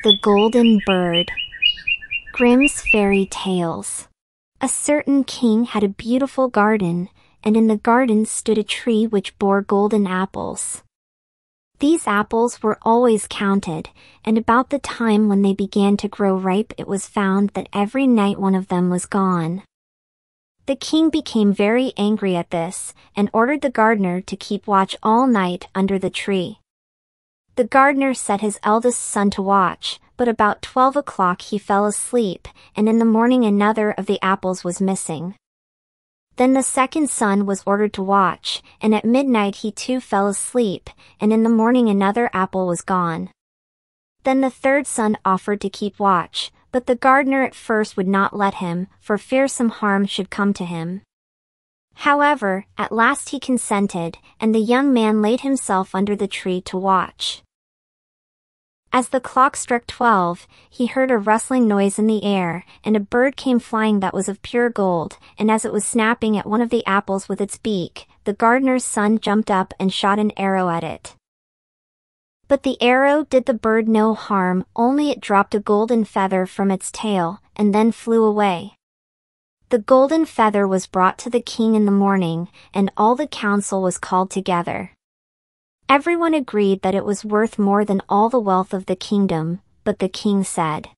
The Golden Bird. Grimm's Fairy Tales. A certain king had a beautiful garden, and in the garden stood a tree which bore golden apples. These apples were always counted, and about the time when they began to grow ripe it was found that every night one of them was gone. The king became very angry at this, and ordered the gardener to keep watch all night under the tree. The gardener set his eldest son to watch, but about 12 o'clock he fell asleep, and in the morning another of the apples was missing. Then the second son was ordered to watch, and at midnight he too fell asleep, and in the morning another apple was gone. Then the third son offered to keep watch, but the gardener at first would not let him, for fear some harm should come to him. However, at last he consented, and the young man laid himself under the tree to watch. As the clock struck 12, he heard a rustling noise in the air, and a bird came flying that was of pure gold, and as it was snapping at one of the apples with its beak, the gardener's son jumped up and shot an arrow at it. But the arrow did the bird no harm, only it dropped a golden feather from its tail, and then flew away. The golden feather was brought to the king in the morning, and all the council was called together. Everyone agreed that it was worth more than all the wealth of the kingdom, but the king said,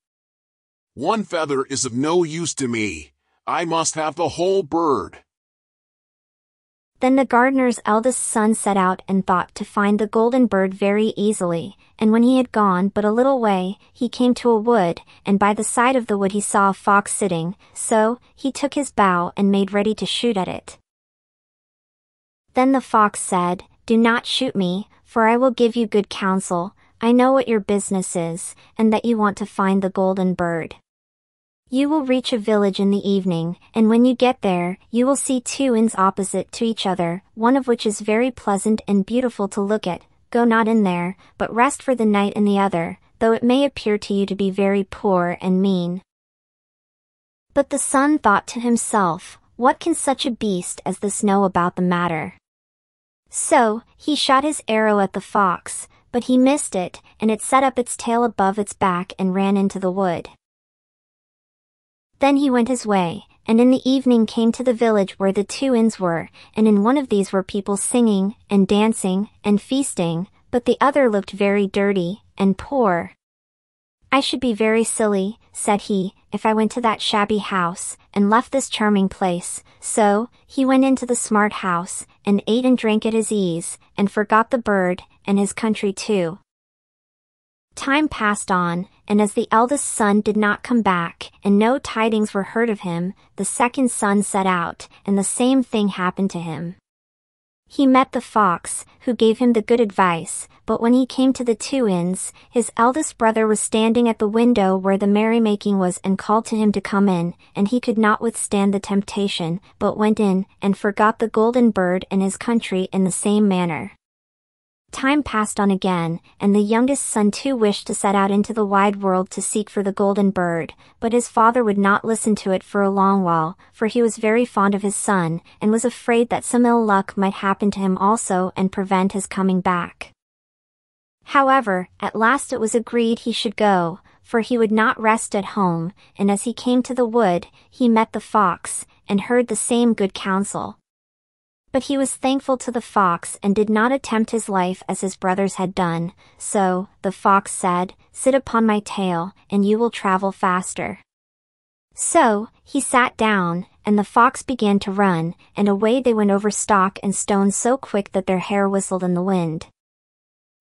"One feather is of no use to me. I must have the whole bird." Then the gardener's eldest son set out and thought to find the golden bird very easily, and when he had gone but a little way, he came to a wood, and by the side of the wood he saw a fox sitting, so he took his bow and made ready to shoot at it. Then the fox said, "Do not shoot me, for I will give you good counsel. I know what your business is, and that you want to find the golden bird. You will reach a village in the evening, and when you get there, you will see two inns opposite to each other, one of which is very pleasant and beautiful to look at. Go not in there, but rest for the night in the other, though it may appear to you to be very poor and mean." But the son thought to himself, "What can such a beast as this know about the matter?" So, he shot his arrow at the fox, but he missed it, and it set up its tail above its back and ran into the wood. Then he went his way, and in the evening came to the village where the two inns were, and in one of these were people singing, and dancing, and feasting, but the other looked very dirty, and poor. "I should be very silly," said he, "if I went to that shabby house, and left this charming place." So, he went into the smart house, and ate and drank at his ease, and forgot the bird, and his country too. Time passed on, and as the eldest son did not come back, and no tidings were heard of him, the second son set out, and the same thing happened to him. He met the fox, who gave him the good advice, but when he came to the two inns, his eldest brother was standing at the window where the merrymaking was and called to him to come in, and he could not withstand the temptation, but went in, and forgot the golden bird and his country in the same manner. Time passed on again, and the youngest son too wished to set out into the wide world to seek for the golden bird, but his father would not listen to it for a long while, for he was very fond of his son, and was afraid that some ill luck might happen to him also and prevent his coming back. However, at last it was agreed he should go, for he would not rest at home, and as he came to the wood, he met the fox, and heard the same good counsel. But he was thankful to the fox and did not attempt his life as his brothers had done, so, the fox said, "Sit upon my tail, and you will travel faster." So, he sat down, and the fox began to run, and away they went over stock and stone so quick that their hair whistled in the wind.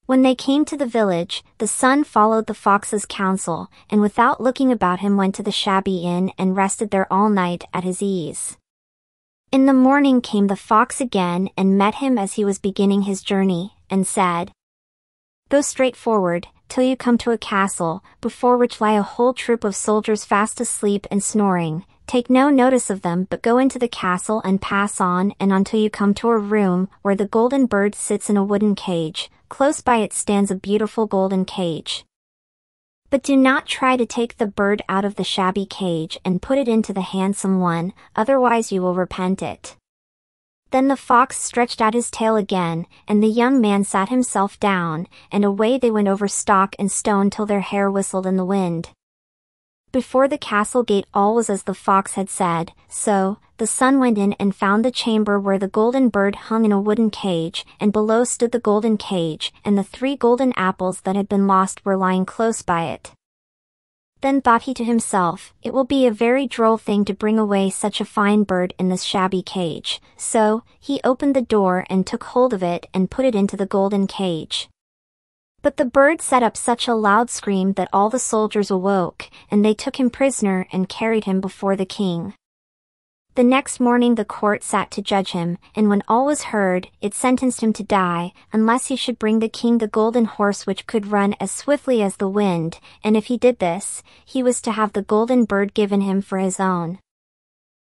When they came to the village, the son followed the fox's counsel, and without looking about him went to the shabby inn and rested there all night at his ease. In the morning came the fox again and met him as he was beginning his journey, and said, "Go straight forward, till you come to a castle, before which lie a whole troop of soldiers fast asleep and snoring. Take no notice of them, but go into the castle and pass on and until you come to a room where the golden bird sits in a wooden cage. Close by it stands a beautiful golden cage. But do not try to take the bird out of the shabby cage and put it into the handsome one, otherwise you will repent it. Then the fox stretched out his tail again, and the young man sat himself down, and away they went over stock and stone till their hair whistled in the wind. Before the castle gate all was as the fox had said, so the son went in and found the chamber where the golden bird hung in a wooden cage, and below stood the golden cage, and the 3 golden apples that had been lost were lying close by it. Then thought he to himself, it will be a very droll thing to bring away such a fine bird in this shabby cage. So he opened the door and took hold of it and put it into the golden cage. But the bird set up such a loud scream that all the soldiers awoke, and they took him prisoner and carried him before the king. The next morning the court sat to judge him, and when all was heard, it sentenced him to die, unless he should bring the king the golden horse which could run as swiftly as the wind, and if he did this, he was to have the golden bird given him for his own.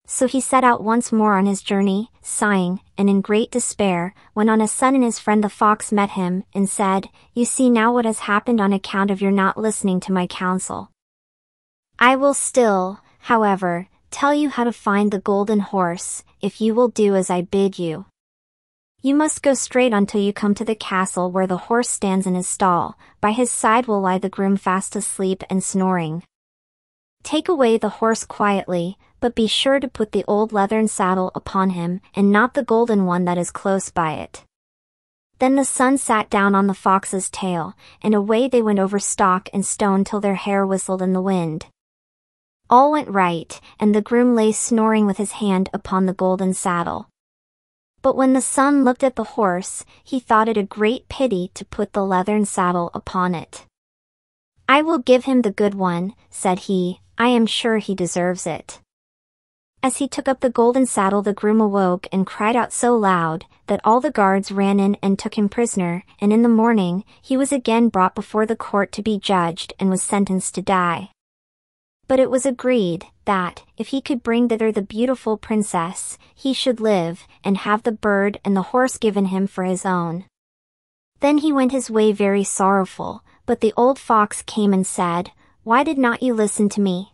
So he set out once more on his journey, sighing, and in great despair, when on a sudden his friend the fox met him, and said, "You see now what has happened on account of your not listening to my counsel. I will still, however, tell you how to find the golden horse, if you will do as I bid you. You must go straight on till you come to the castle where the horse stands in his stall. By his side will lie the groom fast asleep and snoring. Take away the horse quietly, but be sure to put the old leathern saddle upon him, and not the golden one that is close by it." Then the son sat down on the fox's tail, and away they went over stock and stone till their hair whistled in the wind. All went right, and the groom lay snoring with his hand upon the golden saddle. But when the son looked at the horse, he thought it a great pity to put the leathern saddle upon it. "I will give him the good one," said he, "I am sure he deserves it." As he took up the golden saddle the groom awoke and cried out so loud, that all the guards ran in and took him prisoner, and in the morning, he was again brought before the court to be judged and was sentenced to die. But it was agreed, that, if he could bring thither the beautiful princess, he should live, and have the bird and the horse given him for his own. Then he went his way very sorrowful, but the old fox came and said, "Why did not you listen to me?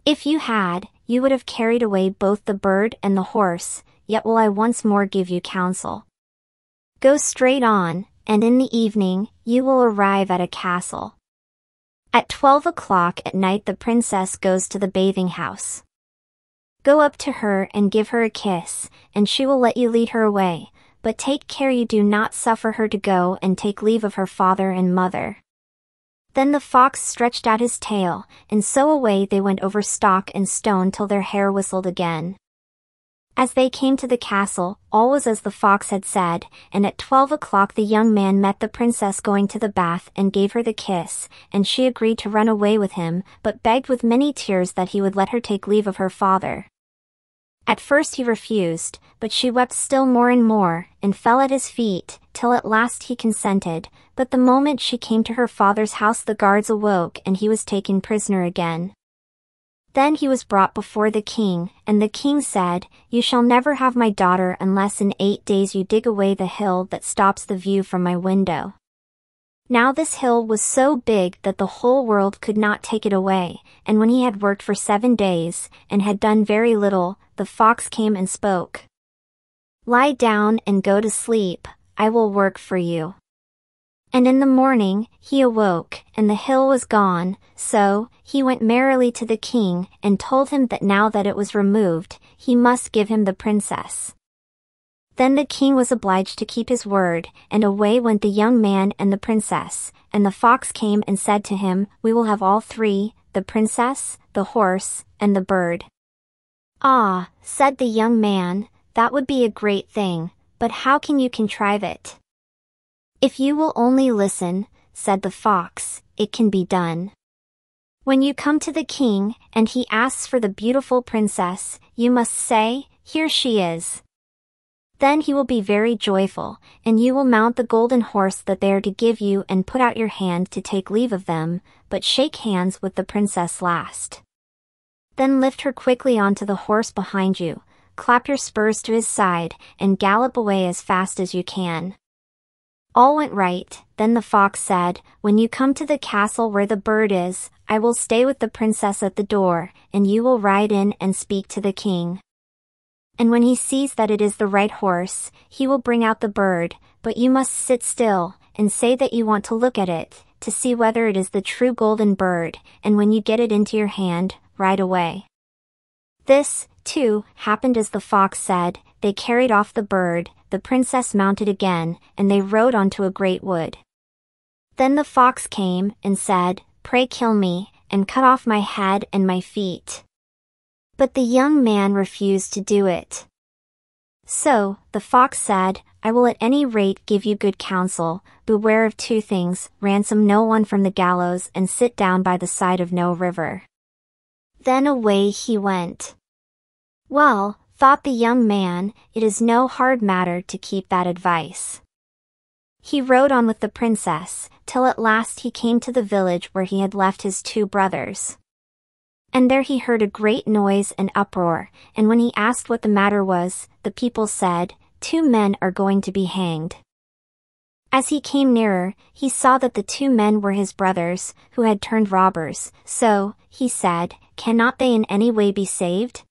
If you had, you would have carried away both the bird and the horse, yet will I once more give you counsel. Go straight on, and in the evening, you will arrive at a castle. At 12 o'clock at night the princess goes to the bathing house. Go up to her and give her a kiss, and she will let you lead her away, but take care you do not suffer her to go and take leave of her father and mother." Then the fox stretched out his tail, and so away they went over stock and stone till their hair whistled again. As they came to the castle, all was as the fox had said, and at 12 o'clock the young man met the princess going to the bath and gave her the kiss, and she agreed to run away with him, but begged with many tears that he would let her take leave of her father. At first he refused, but she wept still more and more, and fell at his feet, till at last he consented, but the moment she came to her father's house the guards awoke and he was taken prisoner again. Then he was brought before the king, and the king said, "You shall never have my daughter unless in 8 days you dig away the hill that stops the view from my window." Now this hill was so big that the whole world could not take it away, and when he had worked for 7 days, and had done very little, the fox came and spoke. "Lie down and go to sleep, I will work for you." And in the morning, he awoke, and the hill was gone, so he went merrily to the king, and told him that now that it was removed, he must give him the princess. Then the king was obliged to keep his word, and away went the young man and the princess, and the fox came and said to him, "We will have all 3, the princess, the horse, and the bird." "Ah," said the young man, "that would be a great thing, but how can you contrive it?" "If you will only listen," said the fox, "it can be done. When you come to the king, and he asks for the beautiful princess, you must say, 'Here she is.' Then he will be very joyful, and you will mount the golden horse that they are to give you and put out your hand to take leave of them, but shake hands with the princess last. Then lift her quickly onto the horse behind you, clap your spurs to his side, and gallop away as fast as you can." All went right. Then the fox said, "When you come to the castle where the bird is, I will stay with the princess at the door, and you will ride in and speak to the king." And when he sees that it is the right horse, he will bring out the bird, but you must sit still, and say that you want to look at it, to see whether it is the true golden bird, and when you get it into your hand, ride away." This, too, happened as the fox said. They carried off the bird, the princess mounted again, and they rode on to a great wood. Then the fox came, and said, "Pray kill me, and cut off my head and my feet." But the young man refused to do it. So, the fox said, "I will at any rate give you good counsel. Beware of two things: ransom no one from the gallows, and sit down by the side of no river." Then away he went. Well, thought the young man, it is no hard matter to keep that advice. He rode on with the princess, till at last he came to the village where he had left his two brothers. And there he heard a great noise and uproar, and when he asked what the matter was, the people said, "Two men are going to be hanged." As he came nearer, he saw that the two men were his brothers, who had turned robbers, so, he said, "Cannot they in any way be saved?"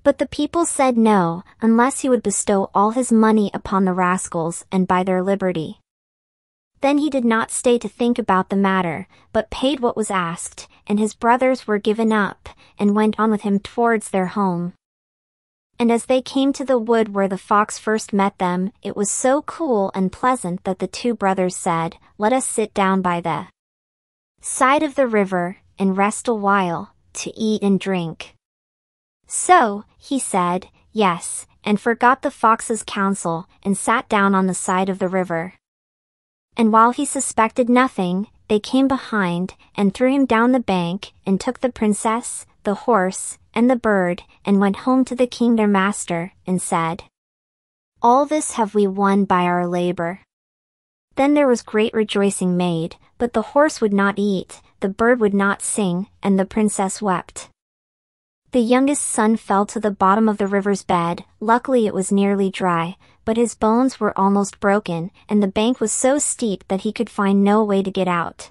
But the people said no, unless he would bestow all his money upon the rascals and buy their liberty. Then he did not stay to think about the matter, but paid what was asked, and his brothers were given up, and went on with him towards their home. And as they came to the wood where the fox first met them, it was so cool and pleasant that the two brothers said, "Let us sit down by the side of the river, and rest a while, to eat and drink." So, he said, "Yes," and forgot the fox's counsel, and sat down on the side of the river. And while he suspected nothing, they came behind, and threw him down the bank, and took the princess, the horse, and the bird, and went home to the king their master, and said, "All this have we won by our labor." Then there was great rejoicing made, but the horse would not eat, the bird would not sing, and the princess wept. The youngest son fell to the bottom of the river's bed. Luckily it was nearly dry, but his bones were almost broken, and the bank was so steep that he could find no way to get out.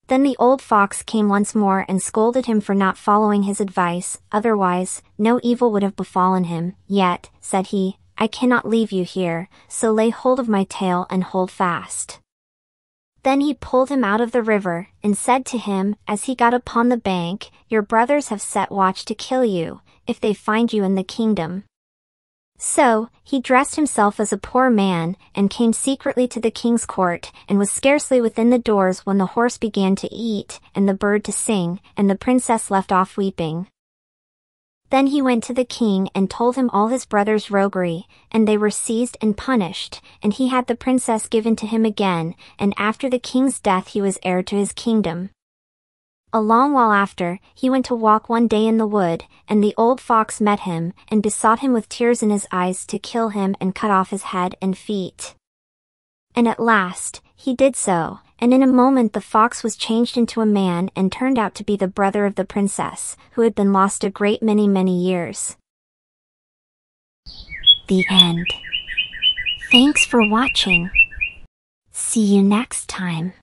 Then the old fox came once more and scolded him for not following his advice, otherwise, no evil would have befallen him. "Yet," said he, "I cannot leave you here, so lay hold of my tail and hold fast." Then he pulled him out of the river, and said to him, as he got upon the bank, "Your brothers have set watch to kill you, if they find you in the kingdom." So, he dressed himself as a poor man, and came secretly to the king's court, and was scarcely within the doors when the horse began to eat, and the bird to sing, and the princess left off weeping. Then he went to the king and told him all his brothers' roguery, and they were seized and punished, and he had the princess given to him again, and after the king's death he was heir to his kingdom. A long while after, he went to walk one day in the wood, and the old fox met him, and besought him with tears in his eyes to kill him and cut off his head and feet. And at last, he did so, and in a moment the fox was changed into a man and turned out to be the brother of the princess, who had been lost a great many years. The end. Thanks for watching. See you next time.